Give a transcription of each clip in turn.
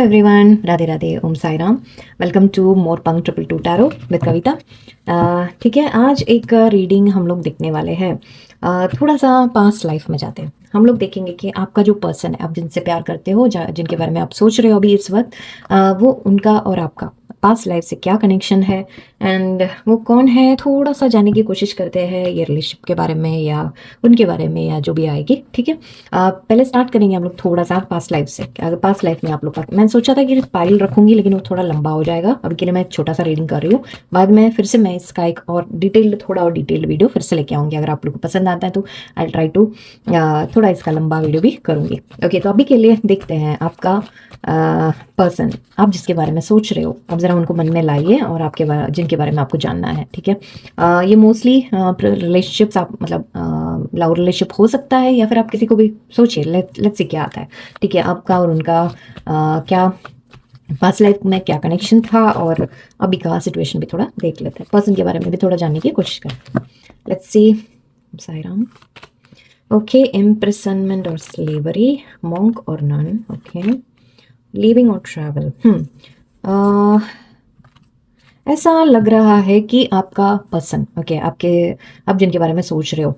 Everyone, Radhe Radhe, Om Sai Ram. Welcome to मोर पंग 222 tarot with कविता। ठीक है, आज एक रीडिंग हम लोग देखने वाले हैं। थोड़ा सा पास्ट लाइफ में जाते हैं। हम लोग देखेंगे कि आपका जो पर्सन है, आप जिनसे प्यार करते हो, जिनके बारे में आप सोच रहे हो अभी इस वक्त, वो उनका और आपका पास्ट लाइफ से क्या कनेक्शन है एंड वो कौन है, थोड़ा सा जानने की कोशिश करते हैं ये रिलेशनशिप के बारे में या उनके बारे में या जो भी आएगी। ठीक है, पहले स्टार्ट करेंगे हम लोग थोड़ा सा पास्ट लाइफ से। अगर पास्ट लाइफ में आप लोग का, मैंने सोचा था कि फाइल रखूंगी लेकिन वो थोड़ा लंबा हो जाएगा। अभी के लिए मैं एक छोटा सा रीडिंग कर रही हूँ। बाद में फिर से मैं इसका एक और थोड़ा और डिटेल्ड वीडियो फिर से लेके आऊँगी। अगर आप लोग को पसंद आता है तो आई ट्राई टू थोड़ा इसका लंबा वीडियो भी करूँगी। ओके, तो अभी के लिए देखते हैं आपका पर्सन, आप जिसके बारे में सोच रहे हो, अब ज़रा उनको मन में लाइए और आपके जिनके बारे में आपको जानना है। ठीक है, ये मोस्टली रिलेशनशिप्स, आप मतलब लव रिलेशनशिप हो सकता है या फिर आप किसी को भी सोचिए। लेट्स सी क्या आता है। ठीक है, आपका और उनका क्या पास्ट लाइफ में क्या कनेक्शन था और अभी का सिचुएशन भी थोड़ा देख लेते हैं। पर्सन के बारे में भी थोड़ा जानने की कोशिश करते हैं। Let's see. Sai Ram. Okay, imprisonment और स्लेवरी, मॉन्क और नन। ओके, लिविंग और ट्रैवल। ऐसा लग रहा है कि आपका पर्सन, ओके, आप जिनके बारे में सोच रहे हो,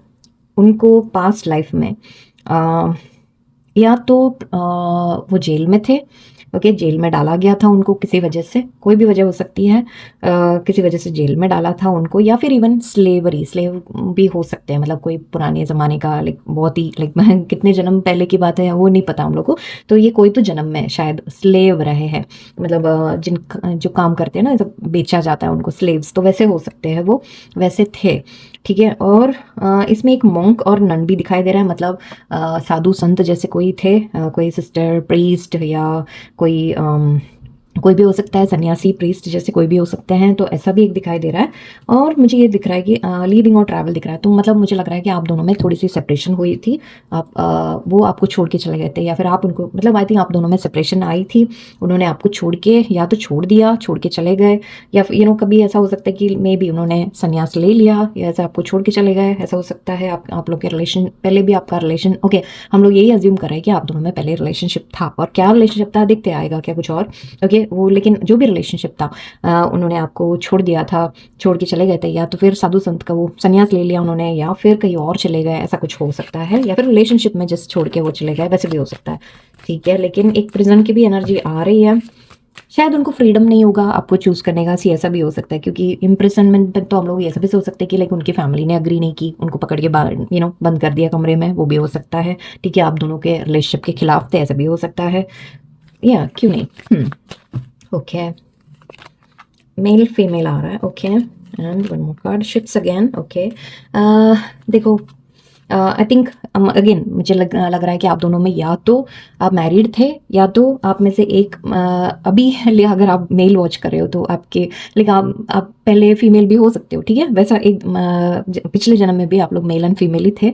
उनको पास्ट लाइफ में या तो वो जेल में थे। ओके, जेल में डाला गया था उनको किसी वजह से, कोई भी वजह हो सकती है। किसी वजह से जेल में डाला था उनको, या फिर इवन स्लेव भी हो सकते हैं। मतलब कोई पुराने ज़माने का, लाइक बहुत ही लाइक कितने जन्म पहले की बात है वो नहीं पता हम लोग को। तो ये कोई तो जन्म में शायद स्लेव रहे हैं। मतलब जो काम करते हैं ना, जब बेचा जाता है उनको स्लेव्स, तो वैसे हो सकते हैं, वो वैसे थे। ठीक है, और इसमें एक मॉन्क और नन भी दिखाई दे रहा है। मतलब साधु संत जैसे कोई थे, कोई सिस्टर प्रीस्ट या कोई भी हो सकता है, सन्यासी प्रीस्ट जैसे कोई भी हो सकते हैं। तो ऐसा भी एक दिखाई दे रहा है। और मुझे ये दिख रहा है कि लीविंग और ट्रैवल दिख रहा है। तो मतलब मुझे लग रहा है कि आप दोनों में थोड़ी सी सेपरेशन हुई थी। वो आपको छोड़ के चले गए थे या फिर आप उनको, मतलब आई थिंक आप दोनों में सेपरेशन आई थी। उन्होंने आपको छोड़ के या तो छोड़ दिया, छोड़ के चले गए, या फिर कभी ऐसा हो सकता है कि मे बी उन्होंने संन्यास ले लिया या ऐसा आपको छोड़ के चले गए। ऐसा हो सकता है आप लोग के रिलेशन, पहले भी आपका रिलेशन, ओके, हम लोग यही अज्यूम कर रहे हैं कि आप दोनों में पहले रिलेशनशिप था। और क्या रिलेशनशिप था देखते आएगा क्या कुछ और। ओके, वो लेकिन जो भी रिलेशनशिप था, उन्होंने आपको छोड़ दिया था, छोड़ के चले गए थे, या तो फिर साधु संत का वो संन्यास ले लिया उन्होंने, या फिर कहीं और चले गए, ऐसा कुछ हो सकता है। या फिर रिलेशनशिप में जस्ट छोड़ के वो चले गए, वैसे भी हो सकता है। ठीक है, लेकिन एक प्रिजन की भी एनर्जी आ रही है। शायद उनको फ्रीडम नहीं होगा आपको चूज करने का, सी ऐसा भी हो सकता है। क्योंकि इम्प्रिसनमेंट तक तो हम लोग ऐसा भी सोच सकते हैं कि लाइक उनकी फैमिली ने अग्री नहीं की, उनको पकड़ के बंद कर दिया कमरे में, वो भी हो सकता है। ठीक है, आप दोनों के रिलेशनशिप के खिलाफ थे, ऐसा भी हो सकता है। या क्यों नहीं। ओके, मेल फीमेल आ रहा है। Okay, and one more card, ships again. Okay, देखो, आई थिंक अगेन मुझे लग रहा है कि आप दोनों में या तो आप मैरिड थे, या तो आप में से एक अभी अगर आप मेल वॉच कर रहे हो तो आपके, लेकिन आप पहले फीमेल भी हो सकते हो। ठीक है, वैसा एक पिछले जन्म में भी आप लोग मेल एंड फीमेल ही थे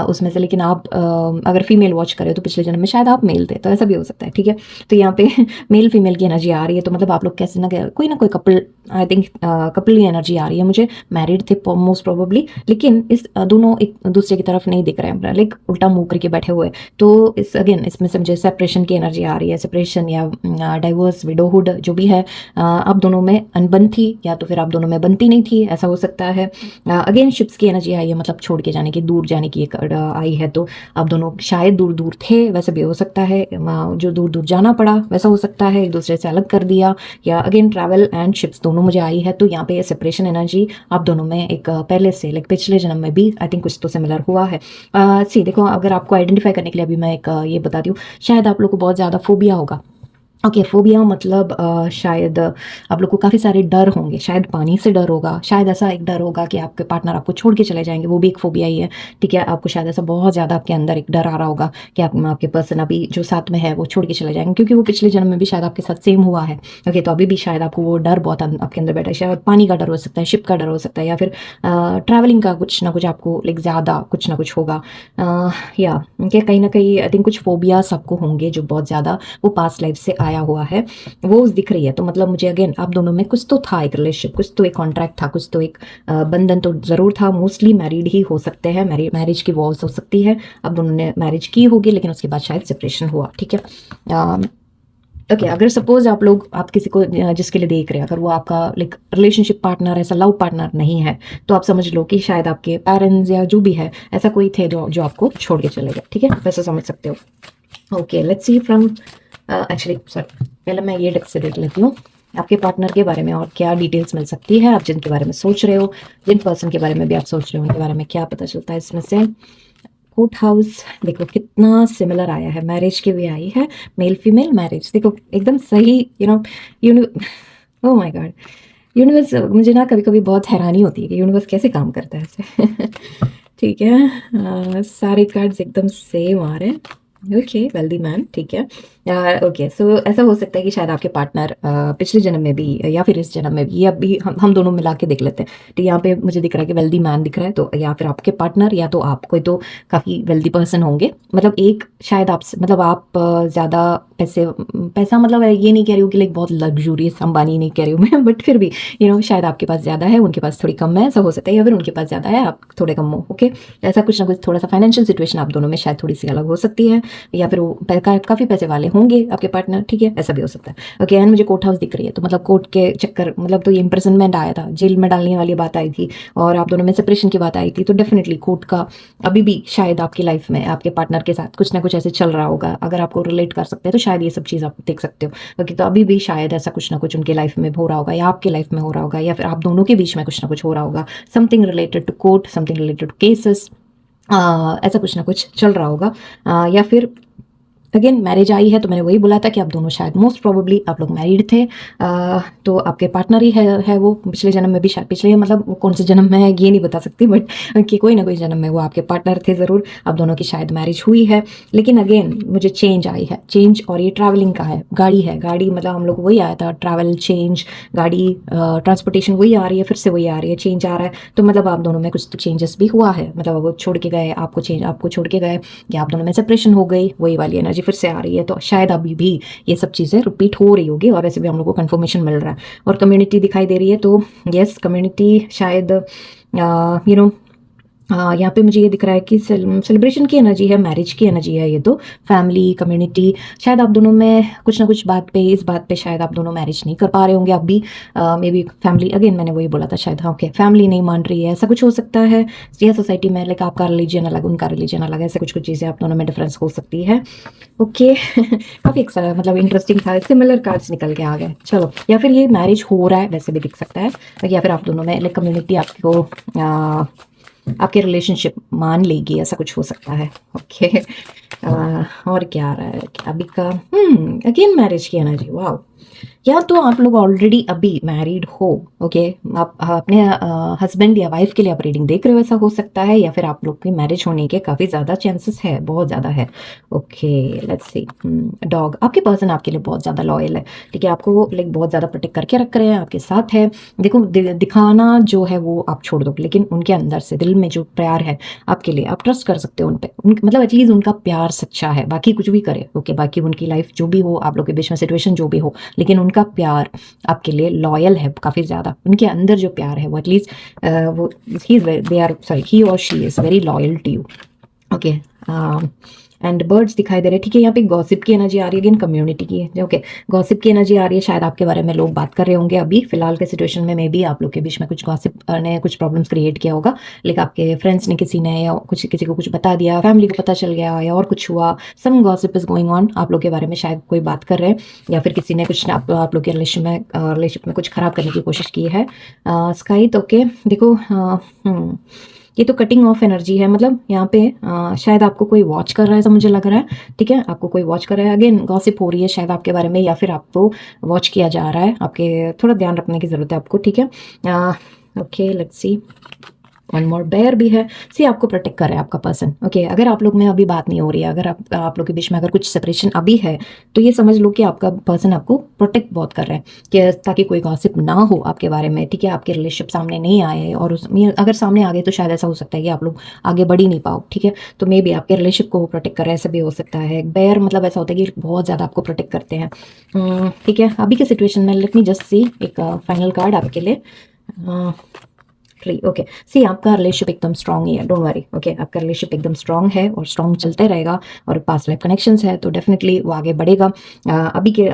उसमें से। लेकिन आप अगर फीमेल वॉच कर रहे हो तो पिछले जन्म में शायद आप मेल थे, तो ऐसा भी हो सकता है। ठीक है, तो यहाँ पे मेल फीमेल की एनर्जी आ रही है। तो मतलब आप लोग कैसे ना कोई कपल, आई थिंक कपल की एनर्जी आ रही है मुझे। मैरिड थे मोस्ट प्रोबेबली, लेकिन इस दोनों एक दूसरे की तरफ नहीं दिख रहे हैं, लाइक उल्टा मुंह करके बैठे हुए। तो इसमें से मुझे सेपरेशन की एनर्जी आ रही है। सेपरेशन या डाइवोर्स, विडोहुड जो भी है, आप दोनों में अनबन थी, या तो फिर आप दोनों में बनती नहीं थी, ऐसा हो सकता है। अगेन शिप्स की एनर्जी आई है, मतलब छोड़ के जाने की, दूर जाने की एक आई है। तो आप दोनों शायद दूर दूर थे, वैसे भी हो सकता है। जो दूर दूर जाना पड़ा वैसा हो सकता है, एक दूसरे से अलग कर दिया, या अगेन ट्रैवल एंड शिप्स दोनों मुझे आई है। तो यहाँ पे सेपरेशन एनर्जी आप दोनों में एक पहले से, लाइक पिछले जन्म में भी आई थिंक कुछ तो सिमिलर हुआ है। सी देखो, अगर आपको आइडेंटिफाई करने के लिए अभी मैं एक ये बताती हूँ। शायद आप लोग को बहुत ज़्यादा फोबिया होगा। ओके, फोबिया मतलब शायद आप लोग को काफ़ी सारे डर होंगे। शायद पानी से डर होगा, शायद ऐसा एक डर होगा कि आपके पार्टनर आपको छोड़ के चले जाएंगे, वो भी एक फोबिया ही है। ठीक है, आपको शायद ऐसा बहुत ज़्यादा आपके अंदर एक डर आ रहा होगा कि आपके पर्सन अभी जो साथ में है वो छोड़ के चले जाएंगे, क्योंकि वो पिछले जन्म में भी शायद आपके साथ सेम हुआ है। ओके, तो अभी भी शायद आपको वो डर बहुत आपके अंदर बैठा है। शायद पानी का डर हो सकता है, शिप का डर हो सकता है, या फिर ट्रैवलिंग का कुछ ना कुछ आपको लाइक ज़्यादा कुछ ना कुछ होगा। या कहीं ना कहीं आई थिंक कुछ फोबियास आपको होंगे जो बहुत ज़्यादा वो पास्ट लाइफ से आया हुआ है, वो दिख रही है। तो मतलब मुझे अगेन आप दोनों में कुछ तो था, एक रिलेशनशिप, कुछ तो एक कॉन्ट्रैक्ट था, कुछ तो एक बंधन तो ज़रूर था। मोस्टली मैरिड ही हो सकते हैं, मैरिज की वॉल्स हो सकती है। आप दोनों ने मैरिज की होगी लेकिन उसके बाद शायद सेपरेशन हुआ। ठीक है, ओके, अगर सपोज आप किसी को जिसके लिए देख रहे हैं, अगर वो आपका लाइक रिलेशनशिप पार्टनर, ऐसा लव पार्टनर नहीं है, तो आप समझ लो कि शायद आपके पेरेंट्स या जो भी है, ऐसा कोई थे जो जो आपको छोड़ के चले गए। ठीक है, वैसे समझ सकते हो। Okay, let's C from actually sorry, पहले मैं ये डेक से देख लेती हूँ आपके पार्टनर के बारे में और क्या डिटेल्स मिल सकती है। आप जिनके बारे में सोच रहे हो, जिन पर्सन के बारे में भी आप सोच रहे हो, उनके बारे में क्या पता चलता है इसमें से। कोर्ट हाउस, देखो कितना सिमिलर आया है, मैरिज की भी आई है, मेल फीमेल मैरिज, देखो एकदम सही। Uni oh my God, universe, मुझे ना कभी कभी बहुत हैरानी होती है कि यूनिवर्स कैसे काम करता है ऐसे। ठीक है, सारे कार्ड्स एकदम सेम आ रहे हैं। ओके, वेल्दी मैन, ठीक है। ओके, सो ऐसा हो सकता है कि शायद आपके पार्टनर पिछले जन्म में भी या फिर इस जन्म में भी, या भी हम दोनों मिला के देख लेते हैं। तो यहाँ पे मुझे दिख रहा है कि वेल्दी मैन दिख रहा है, तो या फिर आपके पार्टनर या तो आप, कोई तो काफ़ी वेल्दी पर्सन होंगे। मतलब एक शायद आपसे, मतलब आप ज़्यादा पैसा, मतलब ये नहीं कह रही हूँ कि लाइक बहुत लग्जूरियस अंबानी नहीं कह रही हूँ मैं, बट फिर भी शायद आपके पास ज़्यादा है, उनके पास थोड़ी कम है, ऐसा हो सकता है। या फिर उनके पास ज़्यादा है, आप थोड़े कम हो। ओके, ऐसा कुछ ना कुछ, थोड़ा सा फाइनेंशियल सिचुएशन आप दोनों में शायद थोड़ी सी अलग हो सकती है, या फिर वो काफ़ी पैसे वाले होंगे आपके पार्टनर। ठीक है, ऐसा भी हो सकता है। ओके, एंड मुझे कोर्ट हाउस दिख रही है, तो मतलब कोर्ट के चक्कर, मतलब तो ये इम्प्रिजनमेंट आया था, जेल में डालने वाली बात आई थी, और आप दोनों में सेपरेशन की बात आई थी, तो डेफिनेटली कोर्ट का अभी भी शायद आपकी लाइफ में आपके पार्टनर के साथ कुछ ना कुछ ऐसे चल रहा होगा। अगर आपको रिलेट कर सकते हैं तो शायद ये सब चीज़ आप देख सकते हो। ओके, तो अभी भी शायद ऐसा कुछ ना कुछ उनके लाइफ में हो रहा होगा, या आपके लाइफ में हो रहा होगा, या फिर आप दोनों के बीच में कुछ ना कुछ हो रहा होगा। Something related to court, something related to cases, ऐसा कुछ ना कुछ चल रहा होगा। या फिर अगेन मैरिज आई है, तो मैंने वही बोला था कि आप दोनों शायद मोस्ट प्रोबेबली आप लोग मैरिड थे। तो आपके पार्टनर ही है वो, पिछले जन्म में भी शायद, पिछले मतलब वो कौन से जन्म में है ये नहीं बता सकती, बट कि कोई ना कोई जन्म में वो आपके पार्टनर थे ज़रूर। आप दोनों की शायद मैरिज हुई है, लेकिन अगेन मुझे चेंज आई है, चेंज, और ये ट्रैवलिंग का है, गाड़ी है, गाड़ी मतलब हम लोग वही आया था, ट्रैवल, चेंज, गाड़ी, ट्रांसपोर्टेशन वही आ रही है, फिर से वही आ रही है, चेंज आ रहा है। तो मतलब आप दोनों में कुछ तो चेंजेस भी हुआ है, मतलब वो छोड़ के गए आपको, आपको छोड़ के गए, या आप दोनों में सेपरेशन हो गई, वही वाली एनर्जी फिर से आ रही है। तो शायद अभी भी ये सब चीज़ें रिपीट हो रही होगी, और वैसे भी हम लोग को कंफर्मेशन मिल रहा है। और कम्युनिटी दिखाई दे रही है, तो यस, कम्युनिटी शायद यहाँ पे मुझे ये दिख रहा है कि सेलिब्रेशन की एनर्जी है, मैरिज की एनर्जी है ये तो, फैमिली, कम्युनिटी, शायद आप दोनों में कुछ ना कुछ बात पे, इस बात पे शायद आप दोनों मैरिज नहीं कर पा रहे होंगे अभी। मे बी फैमिली, अगेन मैंने वही बोला था शायद, हाँ ओके, फैमिली नहीं मान रही है, ऐसा कुछ हो सकता है। या सोसाइटी में लाइक आपका रिलीजन अलग, उनका रिलीजन अलग, ऐसे कुछ कुछ चीज़ें आप दोनों में डिफरेंस हो सकती है। ओके, काफ़ी एक मतलब इंटरेस्टिंग था, सिमिलर कार्ड्स निकल के आ गए। चलो, या फिर ये मैरिज हो रहा है, वैसे भी दिख सकता है, या फिर आप दोनों में लाइक कम्युनिटी आपको आपके रिलेशनशिप मान लेगी, ऐसा कुछ हो सकता है। ओके, और क्या आ रहा है अभी का, अगेन मैरिज की एनर्जी, वाह। या तो आप लोग ऑलरेडी अभी मैरिड हो, ओके, आप अपने हस्बैंड या वाइफ के लिए आप रीडिंग देख रहे हो, ऐसा हो सकता है, या फिर आप लोग की मैरिज होने के काफ़ी ज़्यादा चांसेस है, बहुत ज़्यादा है। ओके, लेट्स सी, डॉग, आपके पर्सन आपके लिए बहुत ज़्यादा लॉयल है। ठीक है, आपको लाइक बहुत ज़्यादा प्रोटेक्ट करके रख रहे हैं, आपके साथ है। देखो दिखाना जो है वो आप छोड़ दो, लेकिन उनके अंदर से दिल में जो प्यार है आपके लिए, आप ट्रस्ट कर सकते हो उन पर, मतलब एटलीस्ट उनका प्यार सच्चा है, बाकी कुछ भी करे, ओके, बाकी उनकी लाइफ जो भी हो, आप लोग के बीच में सिचुएशन जो भी हो, लेकिन उनका प्यार आपके लिए लॉयल है काफ़ी ज़्यादा। उनके अंदर जो प्यार है वो एटलीस्ट वो ही और she is very loyal to you. Okay, and birds दिखाई दे रहे हैं। ठीक है, यहाँ पे गॉसिप की एनर्जी आ रही है, अगेन कम्युनिटी की है। ओके, गॉसिप की एनर्जी आ रही है, शायद आपके बारे में लोग बात कर रहे होंगे अभी फिलहाल के सिचुएशन में, मे बी आप लोग के बीच में कुछ गॉसिप ने कुछ प्रॉब्लम्स क्रिएट किया होगा, लेकिन आपके फ्रेंड्स ने, किसी ने, या कुछ किसी को कुछ बता दिया, फैमिली को पता चल गया, या और कुछ हुआ, सम गॉसिप इज गोइंग ऑन, आप लोग के बारे में शायद कोई बात कर रहे हैं, या फिर किसी ने कुछ आप लोग के रिलेशनशिप में कुछ खराब करने की कोशिश की है। स्काई, तो ओके, देखो, ये तो कटिंग ऑफ एनर्जी है, मतलब यहाँ पे शायद आपको कोई वॉच कर रहा है, ऐसा मुझे लग रहा है। ठीक है, आपको कोई वॉच कर रहा है, अगेन गॉसिप हो रही है शायद आपके बारे में, या फिर आपको वॉच किया जा रहा है, आपके थोड़ा ध्यान रखने की ज़रूरत है आपको। ठीक है, okay, let's see, one more, bear भी है। सी, आपको प्रोटेक्ट कर रहा है आपका पर्सन। ओके, अगर आप लोग में अभी बात नहीं हो रही है, अगर आप लोग के बीच में अगर कुछ सेपरेशन अभी है, तो ये समझ लो कि आपका पर्सन आपको प्रोटेक्ट बहुत कर रहा है, कि ताकि कोई गॉसिप ना हो आपके बारे में। ठीक है, आपके रिलेशनशिप सामने नहीं आए, और उसमें अगर सामने आ गए तो शायद ऐसा हो सकता है कि आप लोग आगे बढ़ ही नहीं पाओ। ठीक है, तो मे बी आपके रिलेशनशिप को प्रोटेक्ट कर रहा है, ऐसा भी हो सकता है। बेयर मतलब ऐसा होता है कि बहुत ज़्यादा आपको प्रोटेक्ट करते हैं। ठीक है, अभी के सिचुएशन में लेट मी जस्ट सी एक फाइनल कार्ड आपके लिए। 3 ओके। सी आपका रिलेशनशिप एकदम स्ट्रांग ही है, डोंट वरी। ओके, आपका रिलेशनशिप एकदम स्ट्रांग है और स्ट्रांग चलते रहेगा और पास्ट लाइफ कनेक्शंस है तो डेफिनेटली वो आगे बढ़ेगा। अभी के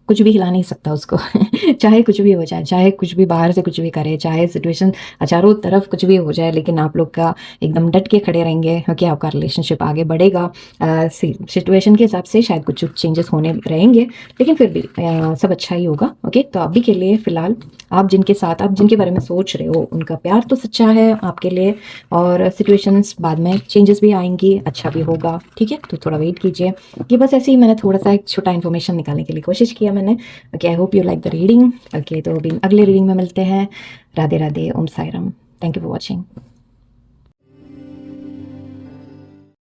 कुछ भी हिला नहीं सकता उसको चाहे कुछ भी हो जाए, चाहे कुछ भी बाहर से कुछ भी करे, चाहे सिचुएशन चारों तरफ कुछ भी हो जाए, लेकिन आप लोग का एकदम डट के खड़े रहेंगे क्योंकि आपका रिलेशनशिप आगे बढ़ेगा। सिचुएशन के हिसाब से शायद कुछ चेंजेस होने रहेंगे, लेकिन फिर भी सब अच्छा ही होगा। ओके, तो अभी के लिए फिलहाल आप जिनके साथ, आप जिनके बारे में सोच रहे हो, उनका प्यार तो सच्चा है आपके लिए और सिचुएशंस बाद में चेंजेस भी आएंगी, अच्छा भी होगा। ठीक है, तो थोड़ा वेट कीजिए। ये बस ऐसे ही मैंने थोड़ा सा एक छोटा इन्फॉर्मेशन निकालने के लिए कोशिश किया मैंने। Okay, I hope you like the reading. Okay, तो अभी अगले रीडिंग में मिलते हैं। Radhe Radhe, Om Sai Ram. Thank you for watching.